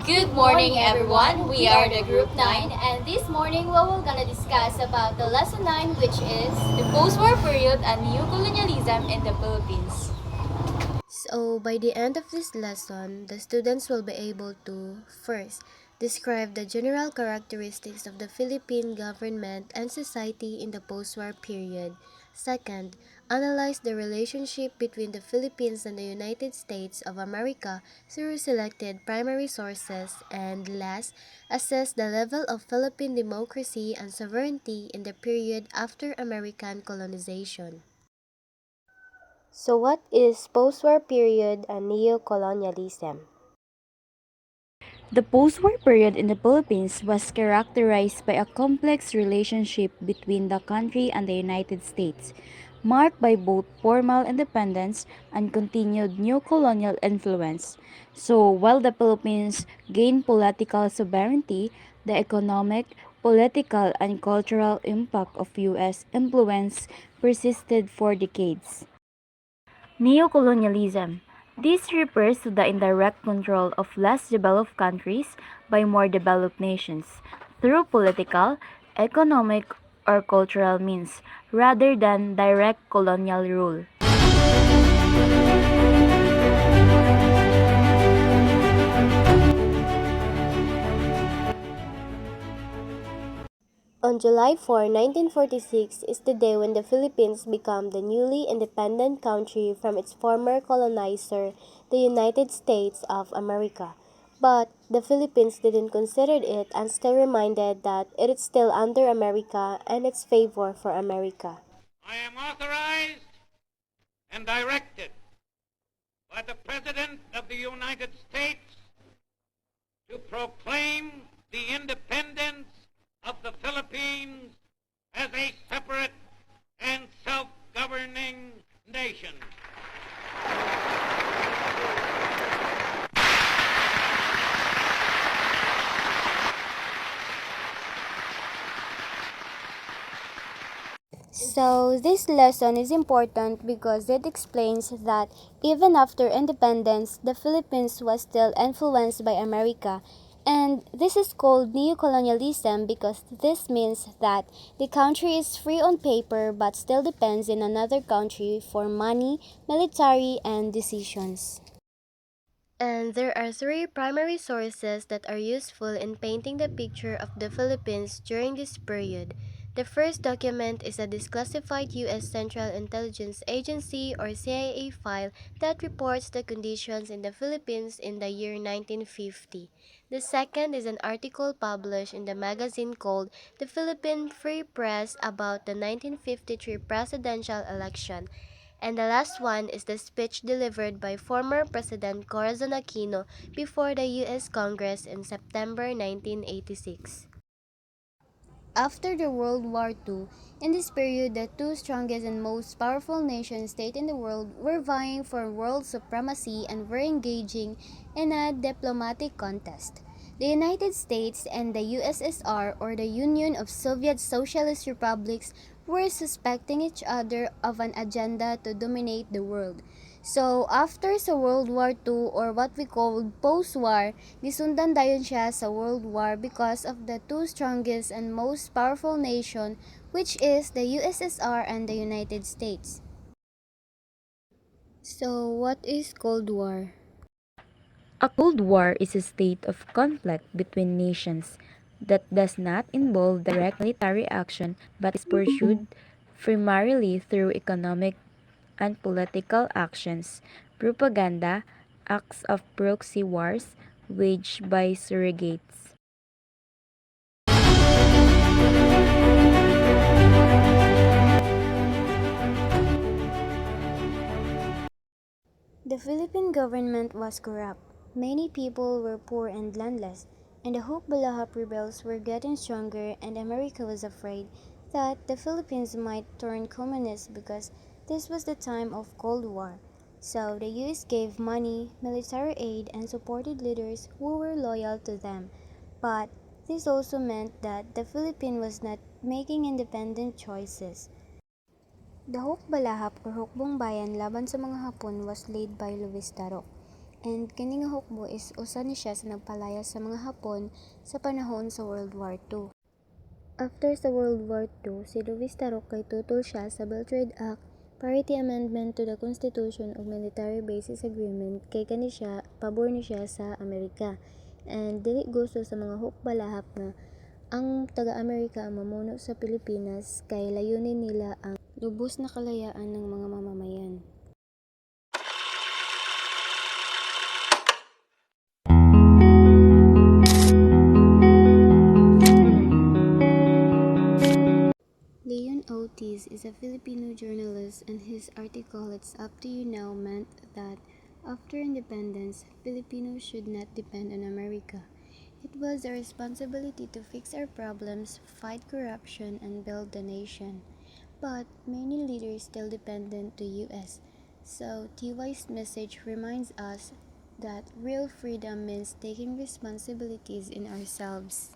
Good morning, everyone. We are the Group 9, and this morning we will gonna discuss about the Lesson 9, which is the Postwar period and Neocolonialism in the Philippines. So, by the end of this lesson, the students will be able to, first, describe the general characteristics of the Philippine government and society in the post-war period. Second, analyze the relationship between the Philippines and the United States of America through selected primary sources. And last, assess the level of Philippine democracy and sovereignty in the period after American colonization. So what is post-war period and neocolonialism? The post-war period in the Philippines was characterized by a complex relationship between the country and the United States, marked by both formal independence and continued new colonial influence. So, while the Philippines gained political sovereignty, the economic, political, and cultural impact of U.S. influence persisted for decades. Neocolonialism. This refers to the indirect control of less developed countries by more developed nations through political, economic, or cultural means rather than direct colonial rule. On July 4, 1946 is the day when the Philippines became the newly independent country from its former colonizer, the United States of America. But the Philippines didn't consider it and still reminded that it is still under America and its favor for America. I am authorized and directed by the President of the United States to proclaim the independence of the Philippines as a separate and self-governing nation. So, this lesson is important because it explains that even after independence, the Philippines was still influenced by America. And this is called neocolonialism because this means that the country is free on paper but still depends on another country for money, military, and decisions. And there are three primary sources that are useful in painting the picture of the Philippines during this period. The first document is a declassified U.S. Central Intelligence Agency or CIA file that reports the conditions in the Philippines in the year 1950. The second is an article published in the magazine called The Philippine Free Press about the 1953 presidential election. And the last one is the speech delivered by former President Corazon Aquino before the U.S. Congress in September 1986. After the World War II, in this period, the two strongest and most powerful nation-states in the world were vying for world supremacy and were engaging in a diplomatic contest. The United States and the USSR, or the Union of Soviet Socialist Republics, were suspecting each other of an agenda to dominate the world. So, after sa World War II, or what we call post-war, gisundan dayon siya sa World War because of the two strongest and most powerful nation, which is the USSR and the United States. So, what is Cold War? A Cold War is a state of conflict between nations that does not involve direct military action but is pursued primarily through economic and political actions, propaganda, acts of proxy wars waged by surrogates. The Philippine government was corrupt. Many people were poor and landless, and the Hukbalahap rebels were getting stronger, and America was afraid that the Philippines might turn communist because this was the time of Cold War. So the US gave money, military aid, and supported leaders who were loyal to them. But this also meant that the Philippines was not making independent choices. The Hukbalahap or Hukbong Bayan laban sa mga Hapon was led by Luis Tarok. And kini nga hukbo is usa ni siya sa nagpalaya sa mga Hapon sa panahon sa World War II. After sa World War II, si Luis Tarok kay tutol siya sa Belt Trade Act, Parity Amendment to the Constitution ug Military Bases Agreement kay kani siya pabor ni siya sa Amerika. And dili gusto sa mga hukbalahap nga ang taga-Amerika ang mamuno sa Pilipinas kay layunin nila ang lubos na kalayaan ng mga mamamayan. Leon Ortiz is a Filipino journalist, and his article "It's Up to You Now" meant that after independence, Filipinos should not depend on America. It was our responsibility to fix our problems, fight corruption, and build the nation. But many leaders still dependent to US. So TY's message reminds us that real freedom means taking responsibilities in ourselves.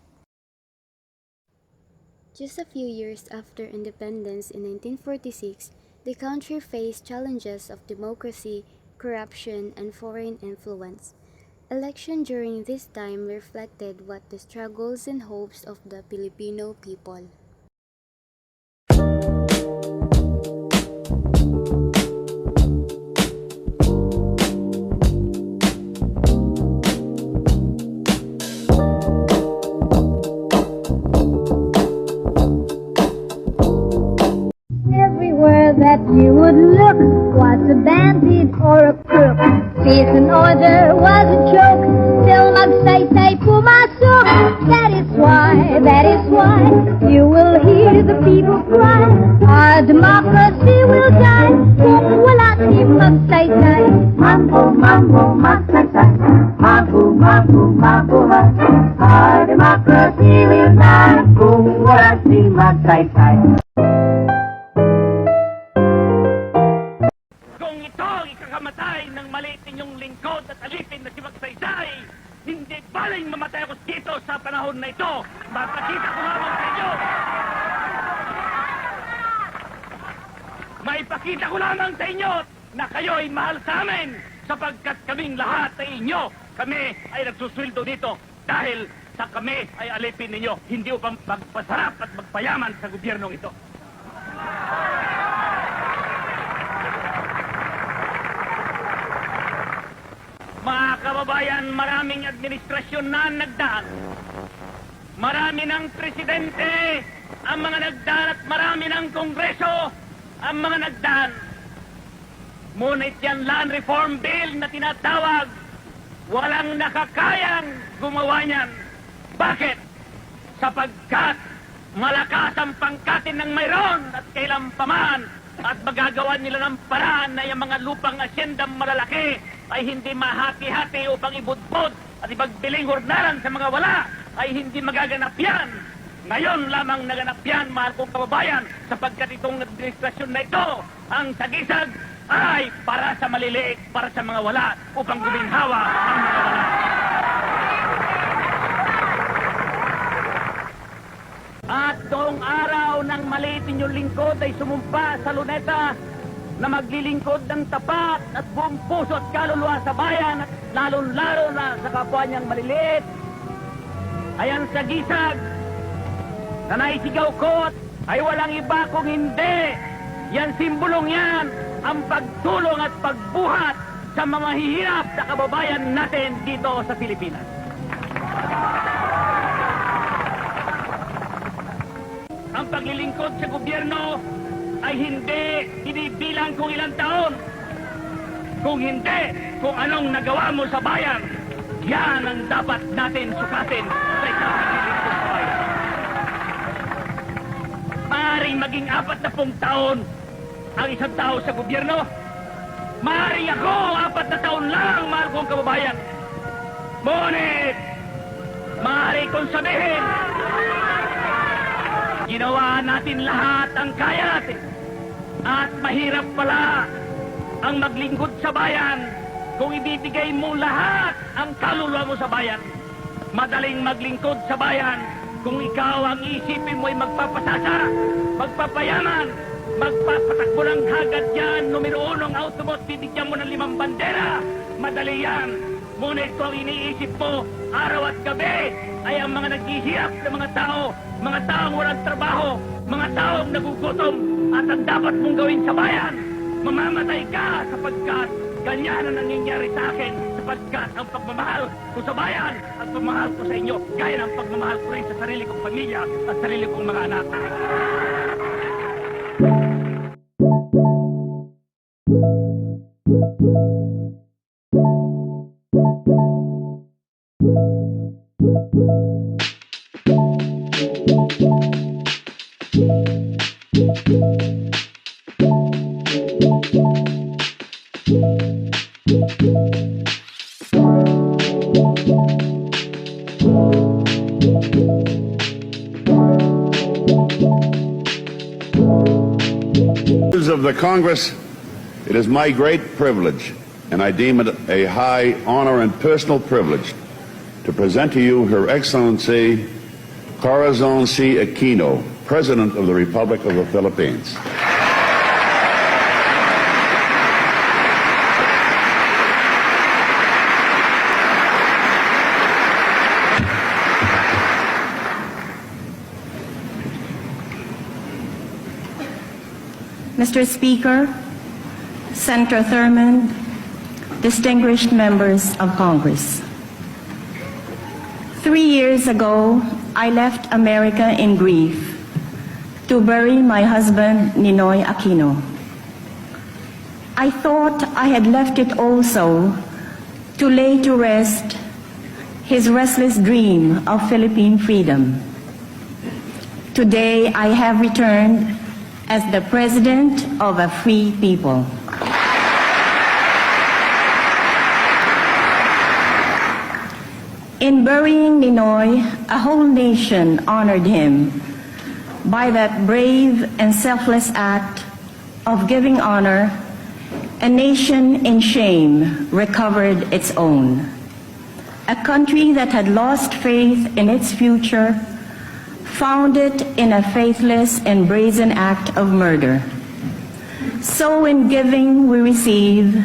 Just a few years after independence in 1946, the country faced challenges of democracy, corruption, and foreign influence. Election during this time reflected what the struggles and hopes of the Filipino people. Everywhere that you would look was a bandit or a crook. Peace and order was a joke till magsaysay pumasok. That is why you will hear the people cry. Our democracy will die kung wala si magsaysay. Mambo, mambo, magsaysay. Mambo, mambo, mabuhay. Our democracy will die kung wala si magsaysay. Ikakamatay ng maliit ninyong lingkod at alipin na si Magsaysay. Hindi baling mamatay ako dito sa panahon na ito. Mapakita ko lamang sa inyo. Maipakita ko lamang sa inyo na kayo'y mahal sa amin sapagkat kaming lahat ay inyo. Kami ay nagsusweldo dito dahil sa kami ay alipin ninyo. Hindi upang magpasarap at magpayaman sa gobyernong ito. Mga kababayan, maraming administrasyon na nagdaan. Marami ng presidente ang mga nagdaan at marami ng kongreso ang mga nagdaan. Ngunit yan land reform bill na tinatawag, walang nakakayang gumawa niyan. Bakit? Sapagkat malakas ang pangkatin ng mayroon at kailan paman at magagawa nila ng paraan na yung mga lupang asyendang malalaki ay hindi mahati-hati upang ibudbod at ipagbiling hornalan sa mga wala ay hindi magaganap yan. Ngayon lamang naganap yan, mahal kong kababayan, sapagkat itong administrasyon na ito, ang sagisag ay para sa maliliit, para sa mga wala, upang guminhawa ang mga wala. At noong araw ng maliit ninyong lingkod ay sumumpa sa luneta na maglilingkod ng tapat at buong puso at kaluluwa sa bayan at lalong-lalo na sa kapwa niyang maliliit. Ayan sa gisag na naisigaw ko ay walang iba kung hindi. Yan simbolong yan ang pagtulong at pagbuhat sa mga mahihirap na kababayan natin dito sa Pilipinas. Ang paglilingkod sa gobyerno ay hindi binibilang kung ilang taon. Kung hindi, kung anong nagawa mo sa bayan, yan ang dapat natin sukatin sa isang paglilingkod sa bayan. Maaaring maging 40 taon ang isang tao sa gobyerno. Maaaring ako 4 taon lang, mahal kong kababayan. Ngunit, maaari kong sabihin, ginawa natin lahat ang kaya natin. At mahirap pala ang maglingkod sa bayan kung ibibigay mo lahat ang kaluluwa mo sa bayan. Madaling maglingkod sa bayan kung ikaw ang isipin mo ay magpapasasa, magpapayaman, magpapatakbo ng hagad yan, numero 1 ang auto mo, bibigyan mo ng 5 bandera, madali yan. Ngunit kung iniisip mo, araw at gabi, ay ang mga naghihirap na mga taong walang trabaho, mga taong nagugutom, at ang dapat mong gawin sa bayan, mamamatay ka sapagkat ganyan ang nangyayari sa akin, sapagkat ang pagmamahal ko sa bayan at pagmamahal ko sa inyo, gaya ng pagmamahal ko rin sa sarili kong pamilya at sarili kong mga anak. Of the Congress, it is my great privilege, and I deem it a high honor and personal privilege, to present to you Her Excellency Corazon C. Aquino, President of the Republic of the Philippines. Mr. Speaker, Senator Thurmond, distinguished members of Congress. 3 years ago, I left America in grief to bury my husband, Ninoy Aquino. I thought I had left it also to lay to rest his restless dream of Philippine freedom. Today, I have returned as the President of a free people. In burying Ninoy, a whole nation honored him by that brave and selfless act of giving honor. A nation in shame recovered its own. A country that had lost faith in its future found it in a faithless and brazen act of murder. So in giving we receive,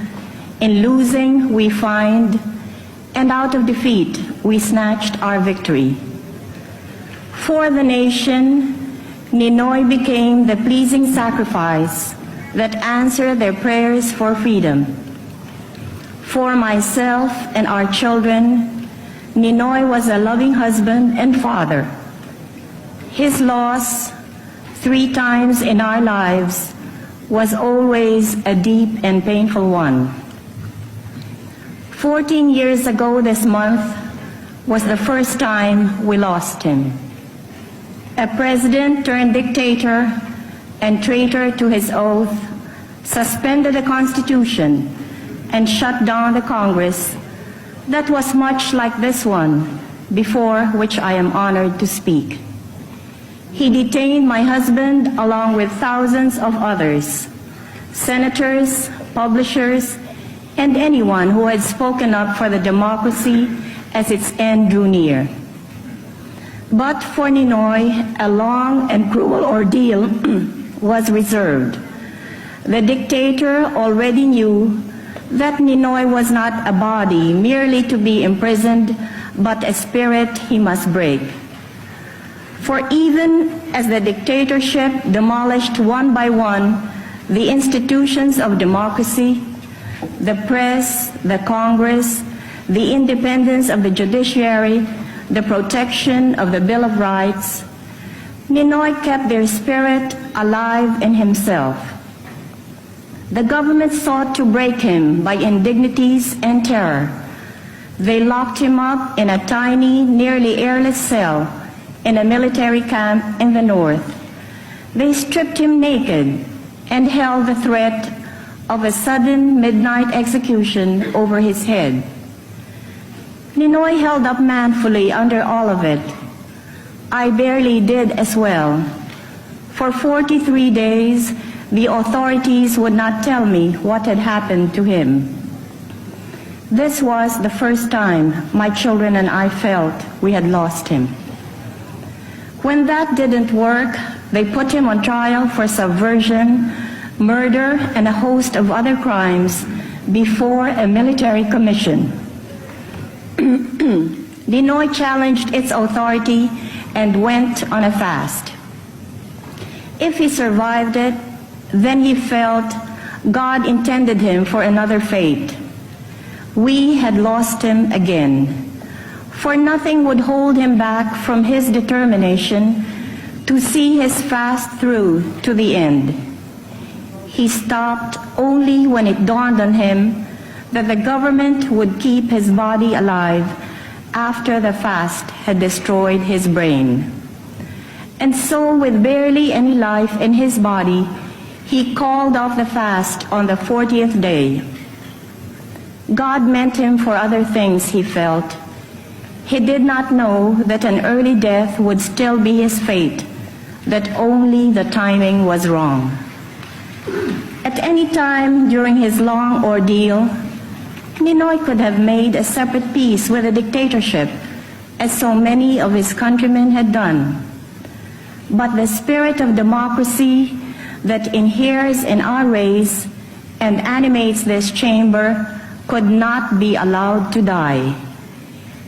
in losing we find, and out of defeat we snatched our victory. For the nation, Ninoy became the pleasing sacrifice that answered their prayers for freedom. For myself and our children, Ninoy was a loving husband and father. His loss 3 times in our lives was always a deep and painful one. 14 years ago this month was the first time we lost him. A president turned dictator and traitor to his oath, suspended the Constitution and shut down the Congress that was much like this one, before which I am honored to speak. He detained my husband along with thousands of others, senators, publishers, and anyone who had spoken up for the democracy as its end drew near. But for Ninoy, a long and cruel ordeal was reserved. The dictator already knew that Ninoy was not a body merely to be imprisoned, but a spirit he must break. For even as the dictatorship demolished one by one the institutions of democracy, the press, the Congress, the independence of the judiciary, the protection of the Bill of Rights, Ninoy kept their spirit alive in himself. The government sought to break him by indignities and terror. They locked him up in a tiny, nearly airless cell in a military camp in the north. They stripped him naked and held the threat of a sudden midnight execution over his head. Ninoy held up manfully under all of it. I barely did as well. For 43 days, the authorities would not tell me what had happened to him. This was the first time my children and I felt we had lost him. When that didn't work, they put him on trial for subversion, murder, and a host of other crimes before a military commission. Ninoy challenged its authority and went on a fast. If he survived it, then he felt God intended him for another fate. We had lost him again, for nothing would hold him back from his determination to see his fast through to the end. He stopped only when it dawned on him that the government would keep his body alive after the fast had destroyed his brain. And so, with barely any life in his body, he called off the fast on the 40th day. God meant him for other things, he felt. He did not know that an early death would still be his fate, that only the timing was wrong. At any time during his long ordeal, Ninoy could have made a separate peace with the dictatorship, as so many of his countrymen had done. But the spirit of democracy that inheres in our race and animates this chamber could not be allowed to die.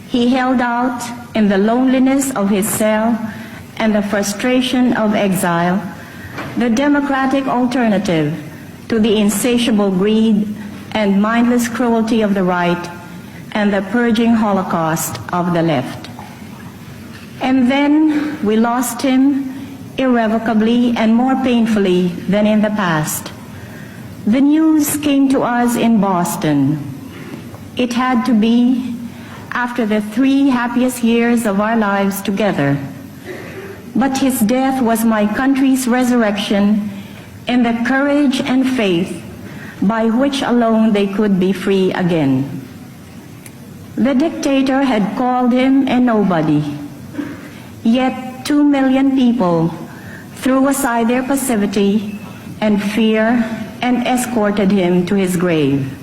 He held out in the loneliness of his cell and the frustration of exile, the democratic alternative to the insatiable greed and mindless cruelty of the right and the purging holocaust of the left. And then we lost him irrevocably and more painfully than in the past. The news came to us in Boston. It had to be after the 3 happiest years of our lives together. But his death was my country's resurrection in the courage and faith by which alone they could be free again. The dictator had called him a nobody, yet 2 million people threw aside their passivity and fear and escorted him to his grave.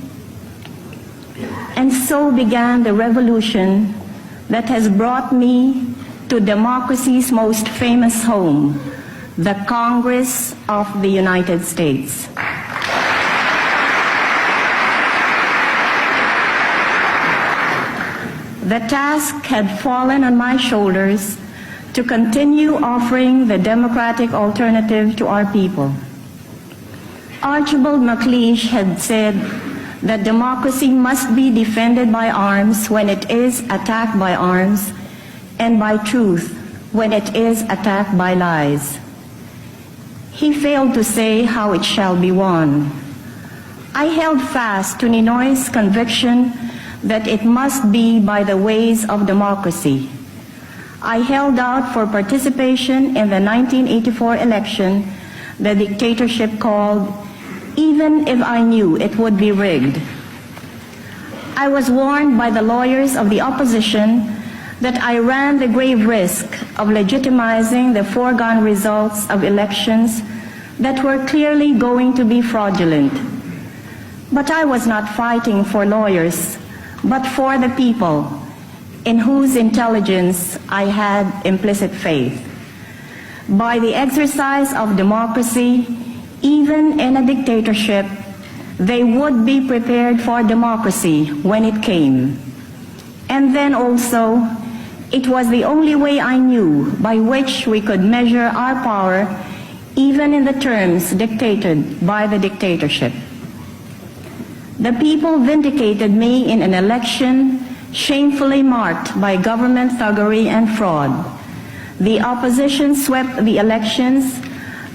And so began the revolution that has brought me to democracy's most famous home, the Congress of the United States. The task had fallen on my shoulders to continue offering the democratic alternative to our people. Archibald MacLeish had said that democracy must be defended by arms when it is attacked by arms, and by truth when it is attacked by lies. He failed to say how it shall be won. I held fast to Ninoy's conviction that it must be by the ways of democracy. I held out for participation in the 1984 election the dictatorship called, even if I knew it would be rigged. I was warned by the lawyers of the opposition that I ran the grave risk of legitimizing the foregone results of elections that were clearly going to be fraudulent. But I was not fighting for lawyers, but for the people, in whose intelligence I had implicit faith. By the exercise of democracy, even in a dictatorship, they would be prepared for democracy when it came. And then also, it was the only way I knew by which we could measure our power, even in the terms dictated by the dictatorship. The people vindicated me in an election shamefully marked by government thuggery and fraud. The opposition swept the elections,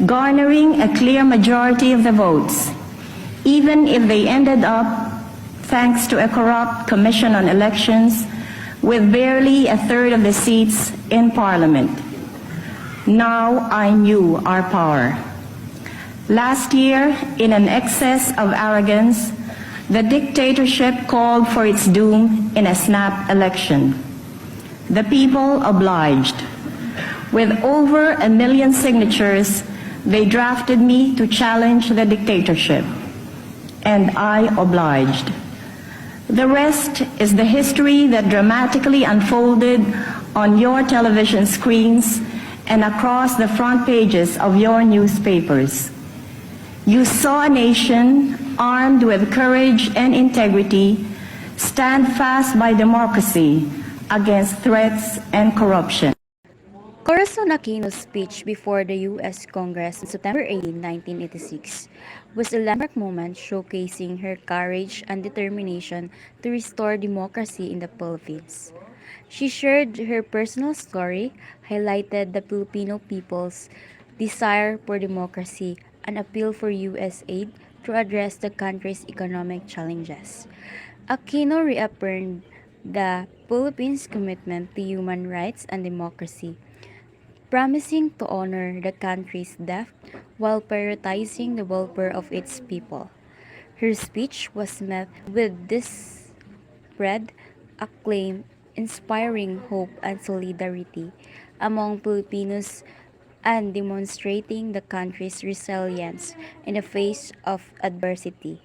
garnering a clear majority of the votes, even if they ended up, thanks to a corrupt Commission on Elections, with barely a third of the seats in Parliament. Now I knew our power. Last year, in an excess of arrogance, the dictatorship called for its doom in a snap election. The people obliged. With over 1 million signatures, they drafted me to challenge the dictatorship, and I obliged. The rest is the history that dramatically unfolded on your television screens and across the front pages of your newspapers. You saw a nation armed with courage and integrity stand fast by democracy against threats and corruption. Corazon Aquino's speech before the U.S. Congress on September 18, 1986 was a landmark moment showcasing her courage and determination to restore democracy in the Philippines. She shared her personal story, highlighted the Filipino people's desire for democracy, and appealed for U.S. aid to address the country's economic challenges. Aquino reaffirmed the Philippines' commitment to human rights and democracy, promising to honor the country's debt while prioritizing the welfare of its people. Her speech was met with widespread acclaim, inspiring hope and solidarity among Filipinos and demonstrating the country's resilience in the face of adversity.